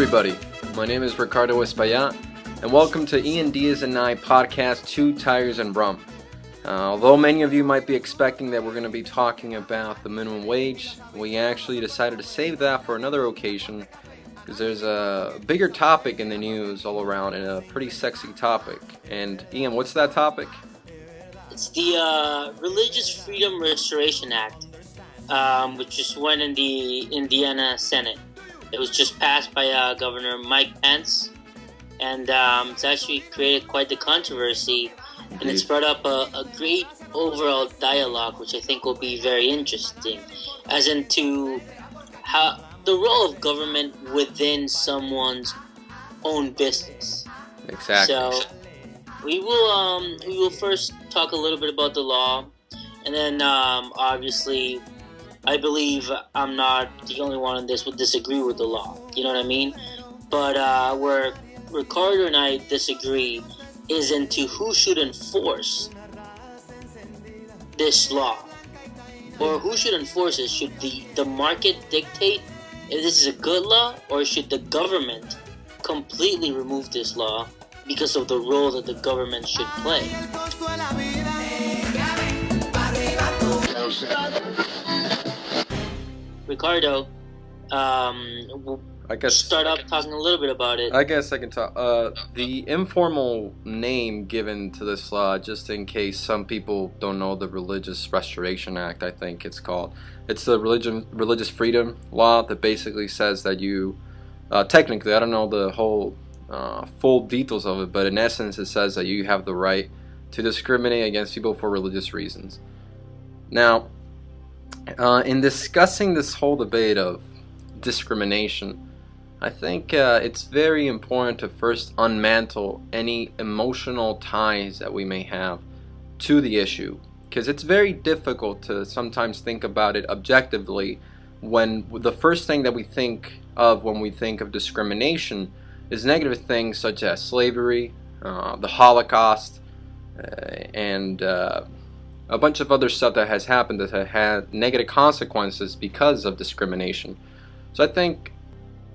everybody, my name is Ricardo Espaillat, and welcome to Ian Diaz and I podcast Two Tires and Rum. Although many of you might be expecting that we're going to be talking about the minimum wage, we actually decided to save that for another occasion because there's a bigger topic in the news all around and a pretty sexy topic. And Ian, what's that topic? It's the Religious Freedom Restoration Act, which just went in the Indiana Senate. It was just passed by Governor Mike Pence, and it's actually created quite the controversy, and it's brought up a great overall dialogue, which I think will be very interesting, as into how the role of government within someone's own business. Exactly. So we will first talk a little bit about the law, and then obviously, I believe I'm not the only one on this would disagree with the law. You know what I mean? But where Ricardo and I disagree is into who should enforce this law, or who should enforce it. Should the market dictate if this is a good law, or should the government completely remove this law because of the role that the government should play? Ricardo, I guess start off talking a little bit about it. I guess I can talk. The informal name given to this law, just in case some people don't know the Religious Restoration Act, I think it's called. It's the Religious Freedom Law that basically says that you, technically, I don't know the whole full details of it, but in essence it says that you have the right to discriminate against people for religious reasons. Now, in discussing this whole debate of discrimination, I think it's very important to first unmantle any emotional ties that we may have to the issue, because it's very difficult to sometimes think about it objectively when the first thing that we think of when we think of discrimination is negative things such as slavery, the Holocaust, and a bunch of other stuff that has happened that have had negative consequences because of discrimination. So I think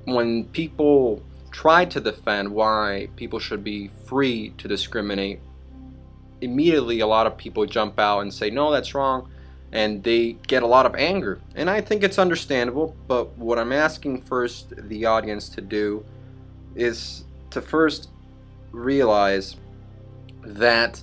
when people try to defend why people should be free to discriminate, immediately a lot of people jump out and say, no, that's wrong, and they get a lot of anger. And I think it's understandable, but what I'm asking first the audience to do is to first realize that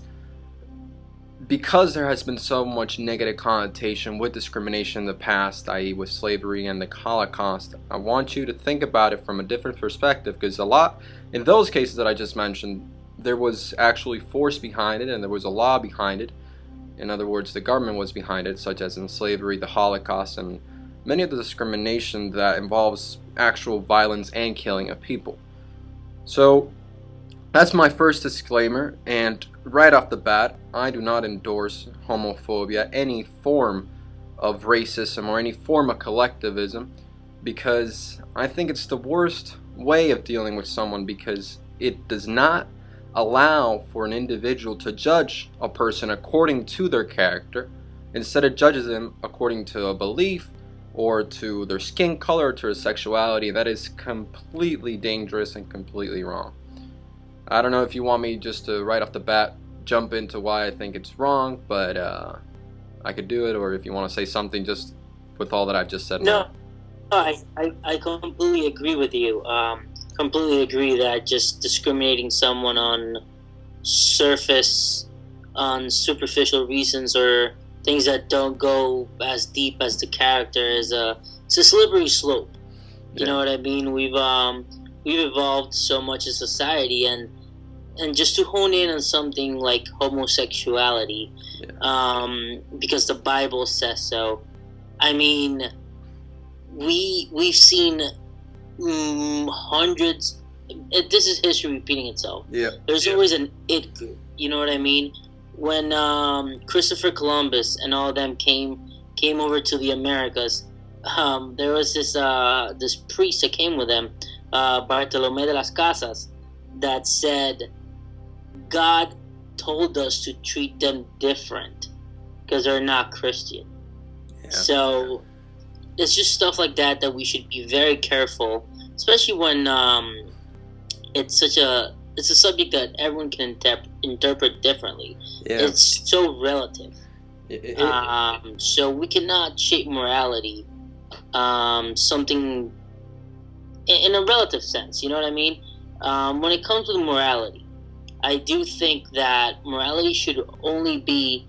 because there has been so much negative connotation with discrimination in the past, i.e. with slavery and the Holocaust, I want you to think about it from a different perspective, because a lot, in those cases that I just mentioned, there was actually force behind it and there was a law behind it. In other words, the government was behind it, such as in slavery, the Holocaust, and many of the discrimination that involves actual violence and killing of people. So that's my first disclaimer, and right off the bat, I do not endorse homophobia, any form of racism or any form of collectivism, because I think it's the worst way of dealing with someone, because it does not allow for an individual to judge a person according to their character. Instead, it judges them according to a belief or to their skin color, to their sexuality. That is completely dangerous and completely wrong. I don't know if you want me just to right off the bat jump into why I think it's wrong, but I could do it, or if you want to say something just with all that I've just said. No, I completely agree with you. Completely agree that just discriminating someone on superficial reasons or things that don't go as deep as the character it's a slippery slope. You know what I mean? We've evolved so much as society, and just to hone in on something like homosexuality, because the Bible says so. I mean, we've seen hundreds. This is history repeating itself. There's always an it group. You know what I mean? When Christopher Columbus and all of them came over to the Americas, there was this priest that came with them, Bartolomé de las Casas, that said God told us to treat them different because they're not Christian. So it's just stuff like that that we should be very careful especially when it's a subject that everyone can interpret differently. Yeah. It's so relative. So we cannot shape morality, something in a relative sense. You know what I mean? When it comes to morality, I do think that morality should only be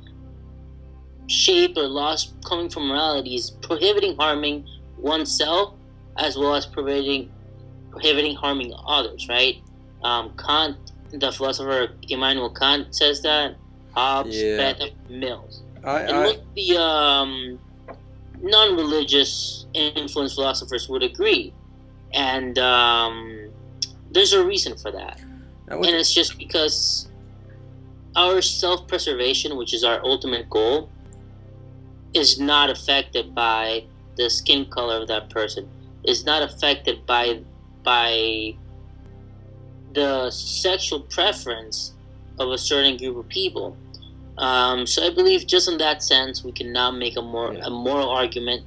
shaped or lost coming from morality is prohibiting harming oneself as well as prohibiting harming others, right? Kant, the philosopher Immanuel Kant, says that. Hobbes, Bentham, Mills. And most of the non-religious influenced philosophers would agree. And there's a reason for that. And it's just because our self-preservation, which is our ultimate goal, is not affected by the skin color of that person. Is not affected by the sexual preference of a certain group of people. So I believe just in that sense, we can now make a moral argument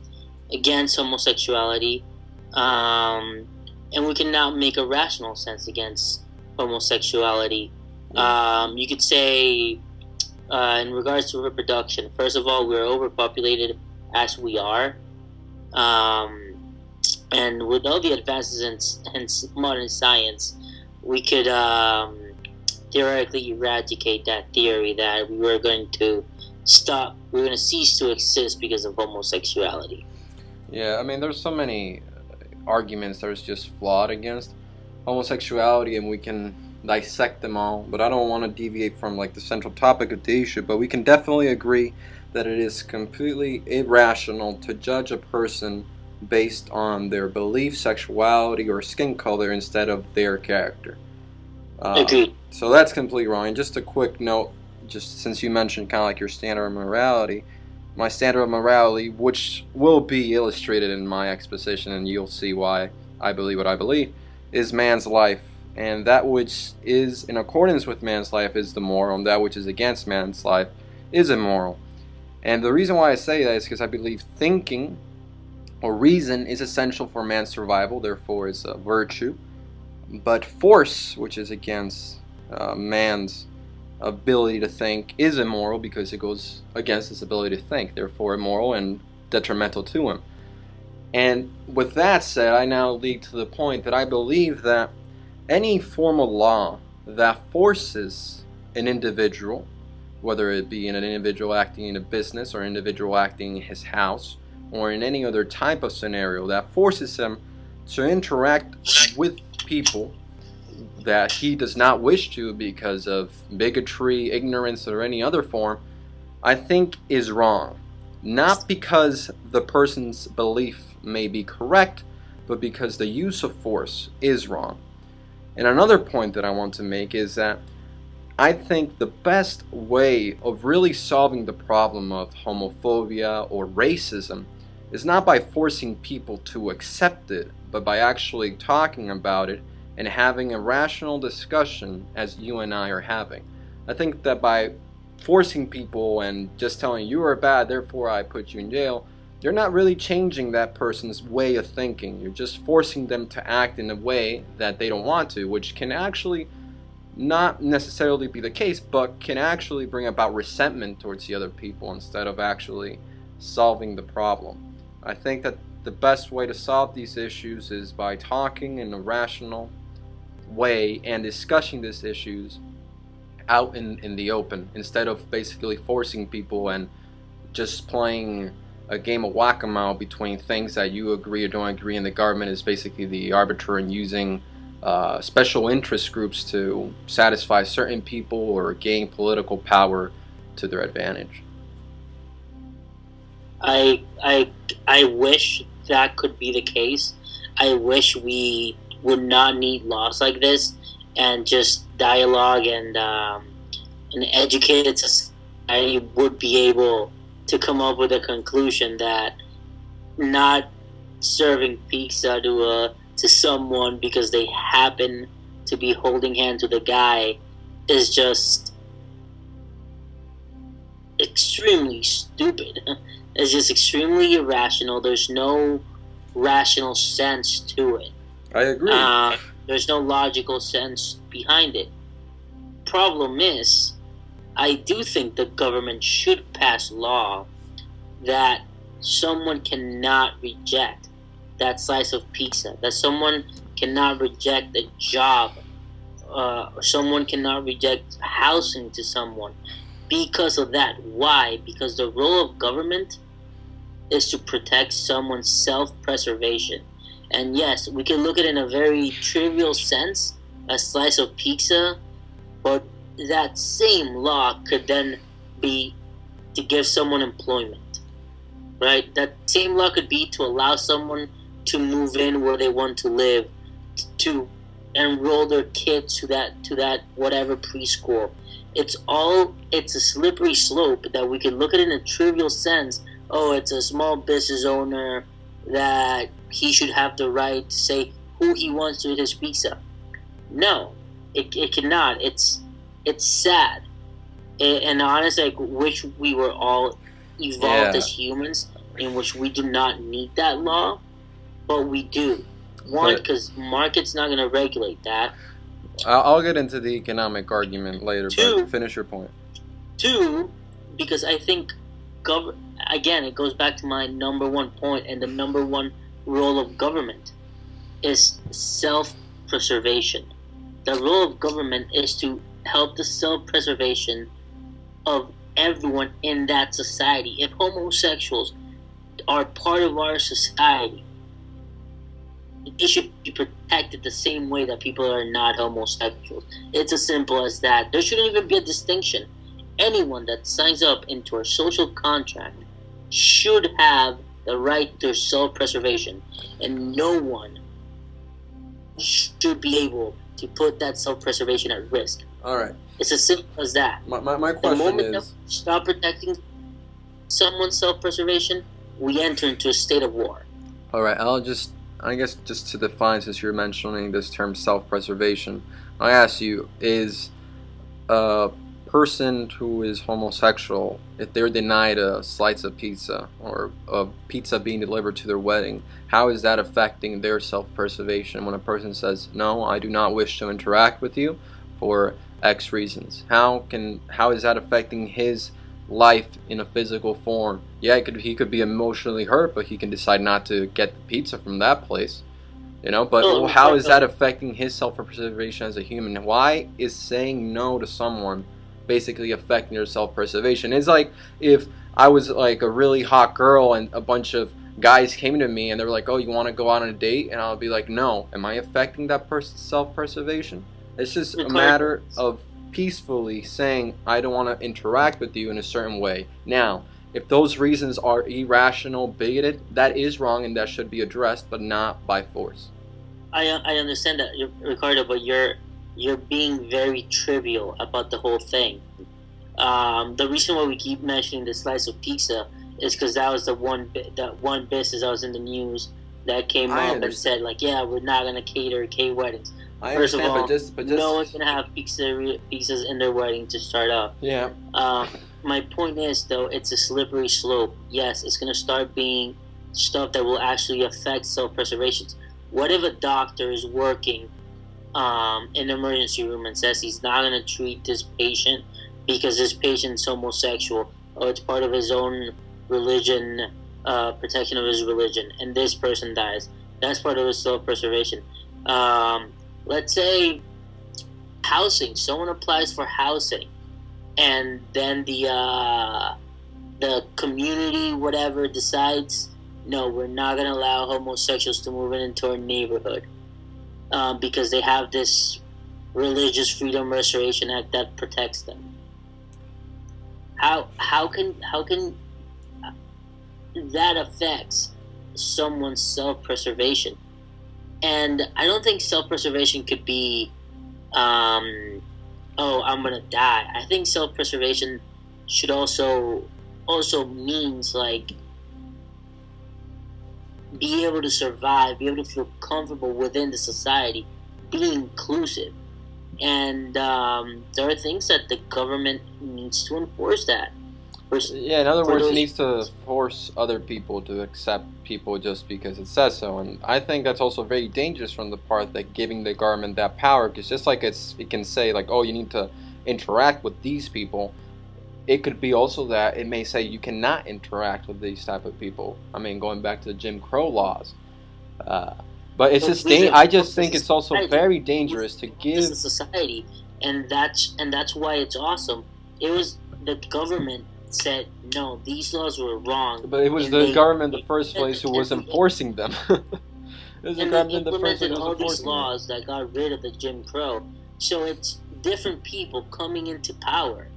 against homosexuality, and we can now make a rational sense against homosexuality. You could say, in regards to reproduction, first of all, we're overpopulated as we are. And with all the advances in modern science, we could theoretically eradicate that theory that we were going to cease to exist because of homosexuality. Yeah, I mean, there's so many arguments that are just flawed against homosexuality, and we can dissect them all, but I don't want to deviate from like the central topic of the issue. But we can definitely agree that it is completely irrational to judge a person based on their belief, sexuality, or skin color instead of their character. Agreed. So that's completely wrong. And just a quick note, just since you mentioned kind of like your standard of morality, my standard of morality, which will be illustrated in my exposition, and you'll see why I believe what I believe, is man's life. And that which is in accordance with man's life is the moral, and that which is against man's life is immoral. And the reason why I say that is because I believe thinking or reason is essential for man's survival, therefore it's a virtue. But force, which is against man's ability to think, is immoral because it goes against his ability to think, therefore immoral and detrimental to him. And with that said, I now lead to the point that I believe that any formal law that forces an individual, whether it be an individual acting in a business or an individual acting in his house or in any other type of scenario, that forces him to interact with people that he does not wish to because of bigotry, ignorance, or any other form, I think is wrong. Not because the person's belief may be correct, but because the use of force is wrong. And another point that I want to make is that I think the best way of really solving the problem of homophobia or racism is not by forcing people to accept it, but by actually talking about it and having a rational discussion as you and I are having. I think that by forcing people and just telling you are bad, therefore I put you in jail, you're not really changing that person's way of thinking. You're just forcing them to act in a way that they don't want to, which can actually not necessarily be the case, but can actually bring about resentment towards the other people instead of actually solving the problem. I think that the best way to solve these issues is by talking in a rational way and discussing these issues out in the open, instead of basically forcing people and just playing a game of whack-a-mole between things that you agree or don't agree, and the government is basically the arbiter and using special interest groups to satisfy certain people or gain political power to their advantage. I wish that could be the case. I wish we would not need laws like this, and just dialogue and an educated society would be able to come up with a conclusion that not serving pizza to someone because they happen to be holding hands with a guy is just extremely stupid. It's just extremely irrational. There's no rational sense to it. I agree. There's no logical sense behind it. Problem is, I do think the government should pass law that someone cannot reject that slice of pizza, that someone cannot reject a job, someone cannot reject housing to someone because of that. Why? Because the role of government is to protect someone's self-preservation. And yes, we can look at it in a very trivial sense, a slice of pizza, but that same law could then be to give someone employment, right? That same law could be to allow someone to move in where they want to live, to enroll their kids to that whatever preschool. It's a slippery slope that we can look at it in a trivial sense. Oh, it's a small business owner that he should have the right to say who he wants to eat his pizza. No, it cannot. It's sad. And honestly, I wish we were all evolved as humans in which we do not need that law, but we do. One, because market's not going to regulate that. I'll get into the economic argument later, but finish your point. Two, because I think again, it goes back to my number one point, and the number one role of government is self-preservation. The role of government is to help the self-preservation of everyone in that society. If homosexuals are part of our society, they should be protected the same way that people are not homosexuals. It's as simple as that. There shouldn't even be a distinction. Anyone that signs up into a social contract should have the right to self-preservation, and no one should be able to put that self-preservation at risk. All right. It's as simple as that. My question the moment is, we stop protecting someone's self-preservation, we enter into a state of war. All right. I guess just to define, since you're mentioning this term self-preservation, I ask you, is a person who is homosexual, if they're denied a slice of pizza or a pizza being delivered to their wedding, how is that affecting their self-preservation when a person says, no, I do not wish to interact with you for X reasons? How is that affecting his life in a physical form? Yeah, he could be emotionally hurt, but he can decide not to get the pizza from that place, but how is that affecting his self-preservation as a human? Why is saying no to someone basically affecting their self-preservation? It's like if I was like a really hot girl and a bunch of guys came to me and they were like, oh, you want to go out on a date? And I'll be like, no. Am I affecting that person's self-preservation? It's just a matter of peacefully saying, I don't want to interact with you in a certain way. Now, if those reasons are irrational, bigoted, that is wrong and that should be addressed, but not by force. I understand that, Ricardo, but you're being very trivial about the whole thing. The reason why we keep mentioning the slice of pizza is because that was that one business that was in the news that came up and said, like, yeah, we're not going to cater K-weddings. First of all, no one's going to have pizzas in their wedding to start off. Yeah. My point is, though, it's a slippery slope. Yes, it's going to start being stuff that will actually affect self-preservation. What if a doctor is working in the emergency room and says he's not going to treat this patient because this patient's homosexual, or it's part of his own religion, protection of his religion, and this person dies? That's part of his self-preservation. Let's say housing. Someone applies for housing, and then the community, whatever, decides, no, we're not going to allow homosexuals to move into our neighborhood because they have this Religious Freedom Restoration Act that protects them. How can that affects someone's self-preservation? And I don't think self-preservation could be, oh, I'm gonna die. I think self-preservation should also means like be able to survive, be able to feel comfortable within the society, be inclusive. And there are things that the government needs to enforce that. Yeah, in other for words, it those. needs to force other people to accept people just because it says so, and I think that's also very dangerous from the part that giving the government that power, because just like it can say like, oh, you need to interact with these people, it could be also that it may say you cannot interact with these type of people. I mean, going back to the Jim Crow laws, uh, but it's just I just think it's also very dangerous to This give. is society, and that's why it's awesome. It was the government said no, these laws were wrong, But it was and the government in the first place who was enforcing them. It was the and they government in the first place implemented who was all these enforcing them. laws that got rid of the Jim Crow. So it's different people coming into power.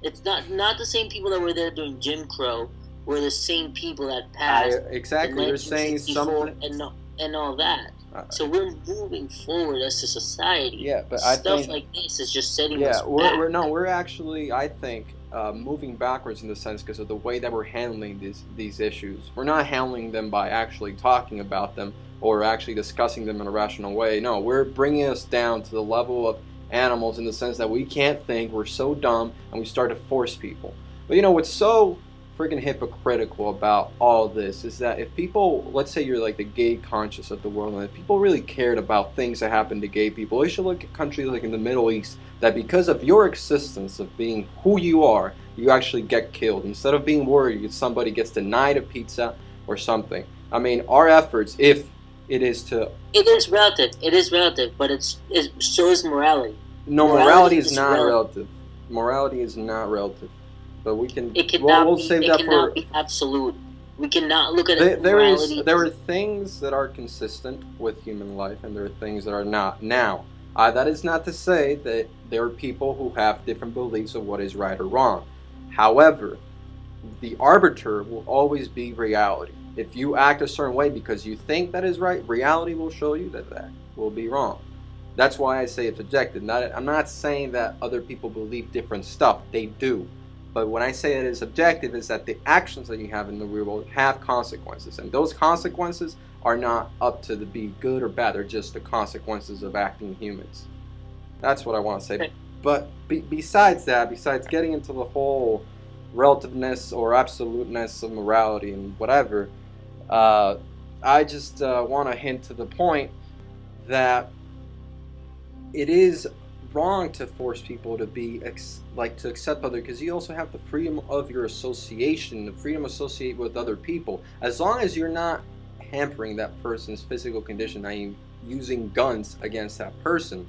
It's not the same people that were there during Jim Crow were the same people that passed Exactly, in you're saying 1964 something. and all that. So we're moving forward as a society. Yeah, but I Stuff think like this is just setting us back. we're actually, I think, moving backwards in the sense because of the way that we're handling these issues. We're not handling them by actually talking about them or actually discussing them in a rational way. No, we're bringing us down to the level of animals in the sense that we can't think, we're so dumb, and we start to force people. But you know what's so freaking hypocritical about all this is that if people, let's say you're like the gay conscious of the world, and if people really cared about things that happen to gay people, they should look at countries like in the Middle East that because of your existence of being who you are, you actually get killed instead of being worried if somebody gets denied a pizza or something. I mean, our efforts, if it is to... It is relative, but it shows morality. No, morality is not relative. Morality is not relative. But we can. We'll save that for. It cannot be absolute. We cannot look at it. There are things that are consistent with human life, and there are things that are not. Now, that is not to say that there are people who have different beliefs of what is right or wrong. However, the arbiter will always be reality. If you act a certain way because you think that is right, reality will show you that that will be wrong. That's why I say it's objective. I'm not saying that other people believe different stuff. They do. But when I say it is objective, is that the actions that you have in the real world have consequences. And those consequences are not up to be good or bad. They're just the consequences of acting humans. That's what I want to say. But besides that, besides getting into the whole relativeness or absoluteness of morality and whatever, I just want to hint to the point that it is wrong to force people to be to accept other, because you also have the freedom of your association, the freedom to associate with other people, as long as you're not hampering that person's physical condition, i.e. using guns against that person,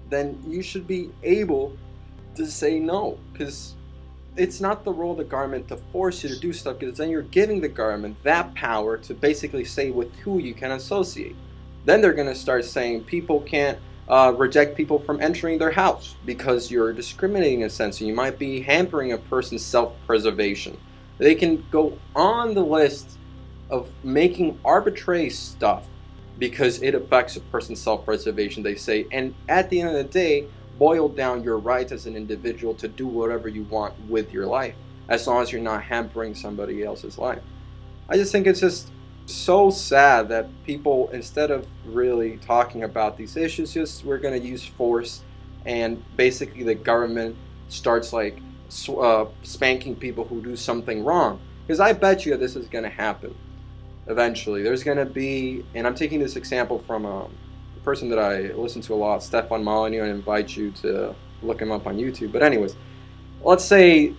then you should be able to say no, because it's not the role of the government to force you to do stuff, because then you're giving the government that power to basically say with who you can associate. Then they're going to start saying people can't reject people from entering their house because you're discriminating in a sense, and you might be hampering a person's self-preservation. They can go on the list of making arbitrary stuff because it affects a person's self-preservation, they say, and at the end of the day, boil down your rights as an individual to do whatever you want with your life, as long as you're not hampering somebody else's life. I just think it's just so sad that people, instead of really talking about these issues, just we're going to use force, and basically the government starts like spanking people who do something wrong. Because I bet you that this is going to happen eventually. There's going to be, and I'm taking this example from a person that I listen to a lot, Stefan Molyneux, and I invite you to look him up on YouTube. But anyways, let's say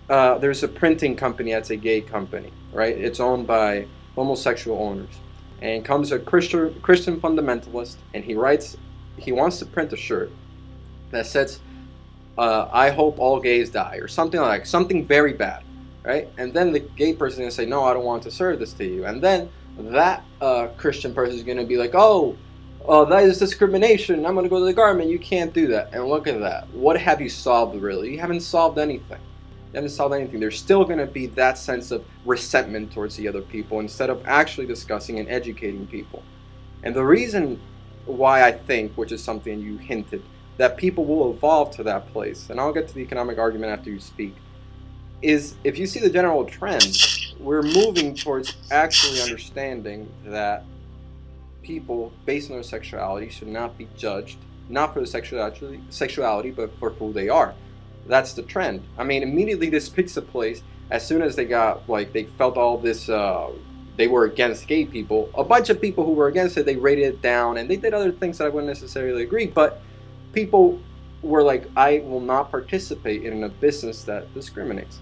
there's a printing company that's a gay company, right? It's owned by homosexual owners, and comes a Christian fundamentalist, and he wants to print a shirt that says I hope all gays die, or something like something very bad, right? And then the gay person is going to say, no, I don't want to serve this to you. And then that Christian person is going to be like, oh, that is discrimination, I'm going to go to the government, you can't do that. And look at that. What have you solved, really? You haven't solved anything. You haven't solved anything. There's still going to be that sense of resentment towards the other people instead of actually discussing and educating people. And the reason why I think, which is something you hinted, that people will evolve to that place, and I'll get to the economic argument after you speak, is if you see the general trend, we're moving towards actually understanding that people, based on their sexuality, should not be judged, not for their sexuality, but for who they are. that's the trend. I mean, immediately this pizza place, as soon as they got, like, they felt all this, they were against gay people, a bunch of people who were against it, they rated it down, and they did other things that I wouldn't necessarily agree, but people were like, I will not participate in a business that discriminates.